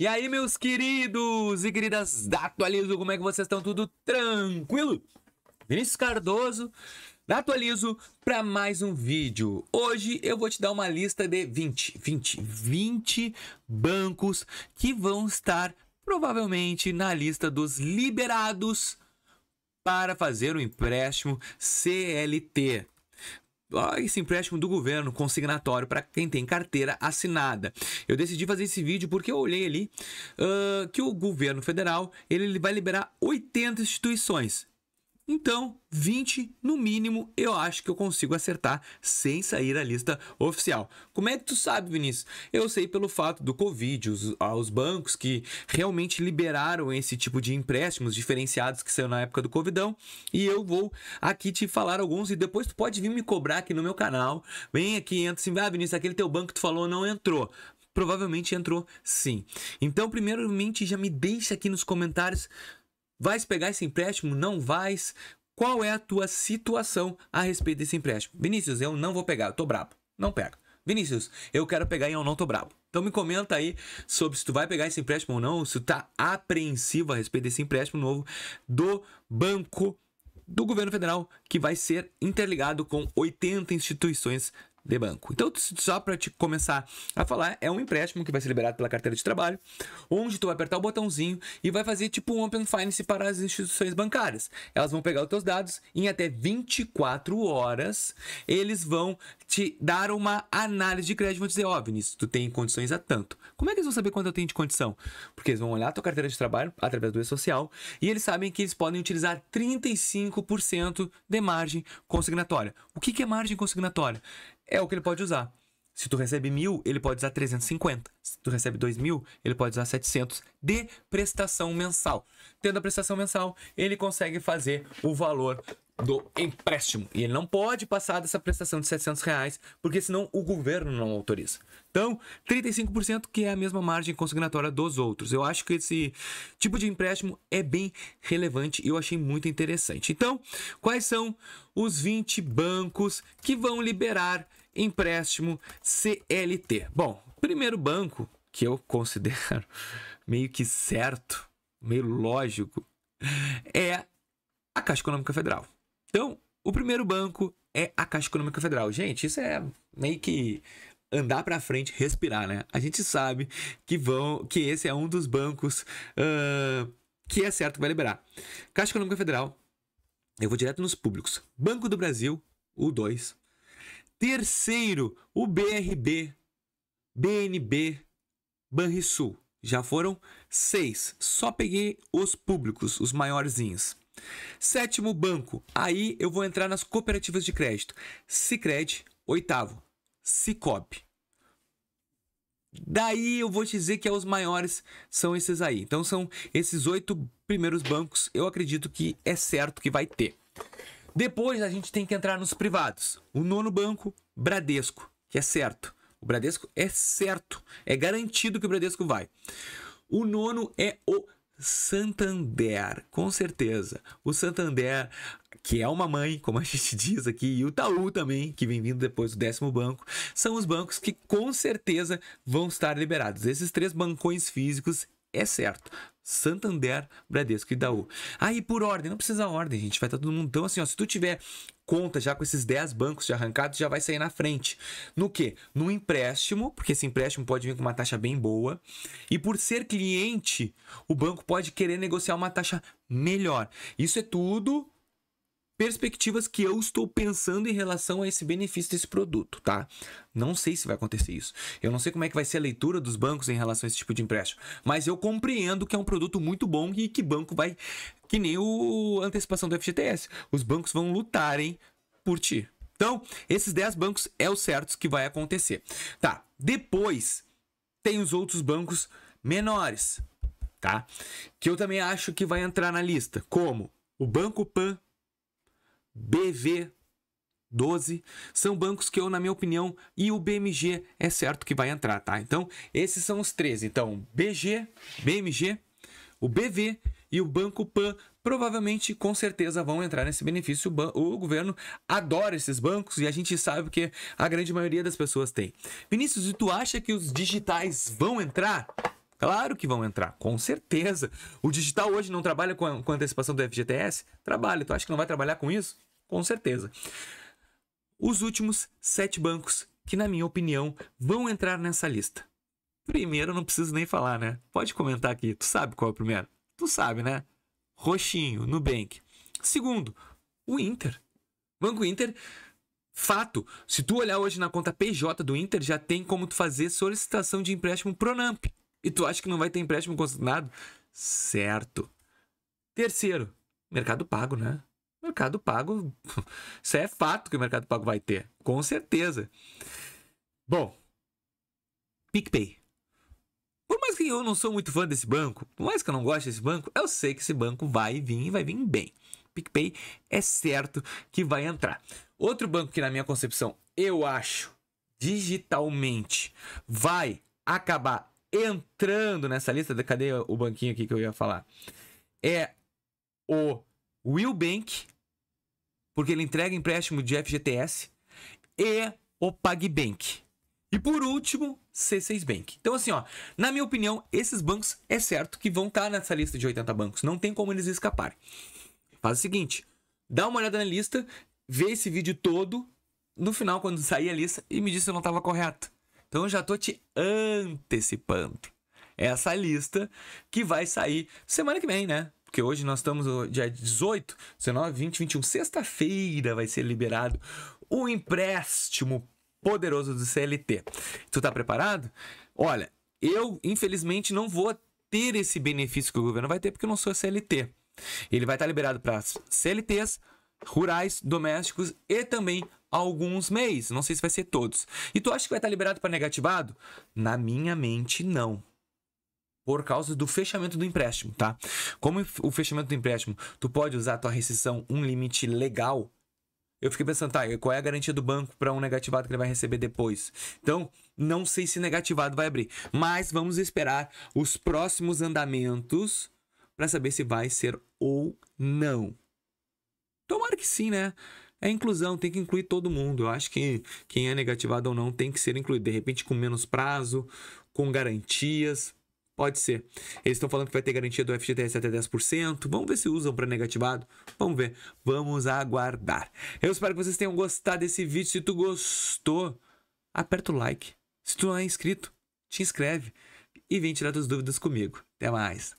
E aí, meus queridos e queridas da Atualizo, como é que vocês estão? Tudo tranquilo? Vinícius Cardoso, da Atualizo, para mais um vídeo. Hoje eu vou te dar uma lista de 20 bancos que vão estar provavelmente na lista dos liberados para fazer o empréstimo CLT. Esse empréstimo do governo consignatório para quem tem carteira assinada. Eu decidi fazer esse vídeo porque eu olhei ali que o governo federal ele vai liberar 80 instituições. Então, 20 no mínimo eu acho que eu consigo acertar sem sair da lista oficial. Como é que tu sabe, Vinícius? Eu sei pelo fato do Covid, os bancos que realmente liberaram esse tipo de empréstimos diferenciados que saiu na época do Covidão. E eu vou aqui te falar alguns e depois tu pode vir me cobrar aqui no meu canal. Vem aqui, entra assim, Vinícius, aquele teu banco que tu falou não entrou. Provavelmente entrou sim. Então, primeiramente, já me deixa aqui nos comentários. Vais pegar esse empréstimo? Não vais? Qual é a tua situação a respeito desse empréstimo? Vinícius, eu não vou pegar, eu tô brabo. Não pega. Vinícius, eu quero pegar e eu não tô brabo. Então me comenta aí sobre se tu vai pegar esse empréstimo ou não, se tu tá apreensivo a respeito desse empréstimo novo do Banco do Governo Federal, que vai ser interligado com 80 instituições de banco. Então, só para te começar a falar, é um empréstimo que vai ser liberado pela carteira de trabalho, onde tu vai apertar o botãozinho e vai fazer tipo um Open Finance para as instituições bancárias. Elas vão pegar os teus dados e em até 24 horas eles vão te dar uma análise de crédito e vão dizer, ó, Vinícius, tu tem condições a tanto. Como é que eles vão saber quanto eu tenho de condição? Porque eles vão olhar a tua carteira de trabalho através do e-social e eles sabem que eles podem utilizar 35% de margem consignatória. O que é margem consignatória? É o que ele pode usar. Se tu recebe 1.000, ele pode usar 350. Se tu recebe 2.000, ele pode usar 700 de prestação mensal. Tendo a prestação mensal, ele consegue fazer o valor do empréstimo. E ele não pode passar dessa prestação de R$700, porque senão o governo não autoriza. Então, 35% que é a mesma margem consignatória dos outros. Eu acho que esse tipo de empréstimo é bem relevante e eu achei muito interessante. Então, quais são os 20 bancos que vão liberar empréstimo CLT? Bom, primeiro banco que eu considero meio que certo, meio lógico, é a Caixa Econômica Federal. Então, o primeiro banco é a Caixa Econômica Federal. Gente, isso é meio que andar para frente, respirar, né? A gente sabe que esse é um dos bancos que é certo que vai liberar. Caixa Econômica Federal, eu vou direto nos públicos. Banco do Brasil, o 2. Terceiro, o BRB, BNB, Banrisul. Já foram 6. Só peguei os públicos, os maiorzinhos. Sétimo banco, aí eu vou entrar nas cooperativas de crédito. Sicredi, oitavo. Sicob. Daí eu vou te dizer que os maiores são esses aí. Então são esses 8 primeiros bancos, eu acredito que é certo que vai ter. Depois a gente tem que entrar nos privados. O nono banco, Bradesco, que é certo. O Bradesco é certo, é garantido que o Bradesco vai. O nono é o Santander, com certeza. O Santander, que é uma mãe, como a gente diz aqui, e o Itaú também, que vem vindo depois do 10º banco, são os bancos que com certeza vão estar liberados. Esses 3 bancões físicos é certo. Santander, Bradesco e Itaú. Aí por ordem, não precisa ordem, gente, vai estar todo mundo. Então assim, ó, se tu tiver conta já com esses 10 bancos já arrancados, já vai sair na frente. No quê? No empréstimo, porque esse empréstimo pode vir com uma taxa bem boa. E por ser cliente, o banco pode querer negociar uma taxa melhor. Isso é tudo perspectivas que eu estou pensando em relação a esse benefício desse produto, tá? Não sei se vai acontecer isso. Eu não sei como é que vai ser a leitura dos bancos em relação a esse tipo de empréstimo. Mas eu compreendo que é um produto muito bom e que banco vai... Que nem a antecipação do FGTS. Os bancos vão lutarem por ti. Então, esses 10 bancos é os certos que vai acontecer. Tá, depois tem os outros bancos menores, tá? Que eu também acho que vai entrar na lista. Como o Banco Pan, BV12, são bancos que eu, na minha opinião, e o BMG é certo que vai entrar, tá? Então, esses são os 13. Então, BMG, o BV e o Banco Pan provavelmente, com certeza, vão entrar nesse benefício. O governo adora esses bancos e a gente sabe que a grande maioria das pessoas tem. Vinícius, e tu acha que os digitais vão entrar? Claro que vão entrar, com certeza. O digital hoje não trabalha com a antecipação do FGTS? Trabalha. Tu acha que não vai trabalhar com isso? Com certeza. Os últimos 7 bancos que, na minha opinião, vão entrar nessa lista. Primeiro, eu não preciso nem falar, né? Pode comentar aqui. Tu sabe qual é o primeiro? Tu sabe, né? Roxinho, Nubank. Segundo, o Inter. Banco Inter, fato. Se tu olhar hoje na conta PJ do Inter, já tem como tu fazer solicitação de empréstimo Pronamp. E tu acha que não vai ter empréstimo consignado? Certo. Terceiro, Mercado Pago, né? Mercado Pago, isso é fato que o Mercado Pago vai ter, com certeza. Bom, PicPay. Por mais que eu não sou muito fã desse banco, por mais que eu não goste desse banco, eu sei que esse banco vai vir bem. PicPay é certo que vai entrar. Outro banco que, na minha concepção, eu acho, digitalmente, vai acabar entrando nessa lista, cadê o banquinho aqui que eu ia falar? É o Will Bank, porque ele entrega empréstimo de FGTS, e o PagBank. E por último, C6 Bank. Então assim, ó, na minha opinião, esses bancos é certo que vão estar nessa lista de 80 bancos. Não tem como eles escaparem. Faz o seguinte, dá uma olhada na lista, vê esse vídeo todo, no final, quando sair a lista, e me diz se eu não estava correto. Então eu já tô te antecipando essa lista que vai sair semana que vem, né? Porque hoje nós estamos no dia 18, 19, 20, 21. Sexta-feira vai ser liberado o empréstimo poderoso do CLT. Tu tá preparado? Olha, eu infelizmente não vou ter esse benefício que o governo vai ter porque eu não sou CLT. Ele vai estar liberado para CLTs, rurais, domésticos e também alguns MEIs. Não sei se vai ser todos. E tu acha que vai estar liberado para negativado? Na minha mente, não. Por causa do fechamento do empréstimo, tá? Como o fechamento do empréstimo, tu pode usar a tua rescisão, um limite legal. Eu fiquei pensando, tá, qual é a garantia do banco para um negativado que ele vai receber depois? Então, não sei se negativado vai abrir. Mas vamos esperar os próximos andamentos para saber se vai ser ou não. Tomara que sim, né? É inclusão, tem que incluir todo mundo. Eu acho que quem é negativado ou não tem que ser incluído. De repente, com menos prazo, com garantias. Pode ser. Eles estão falando que vai ter garantia do FGTS até 10%. Vamos ver se usam para negativado. Vamos ver. Vamos aguardar. Eu espero que vocês tenham gostado desse vídeo. Se tu gostou, aperta o like. Se tu não é inscrito, te inscreve. E vem tirar tuas dúvidas comigo. Até mais.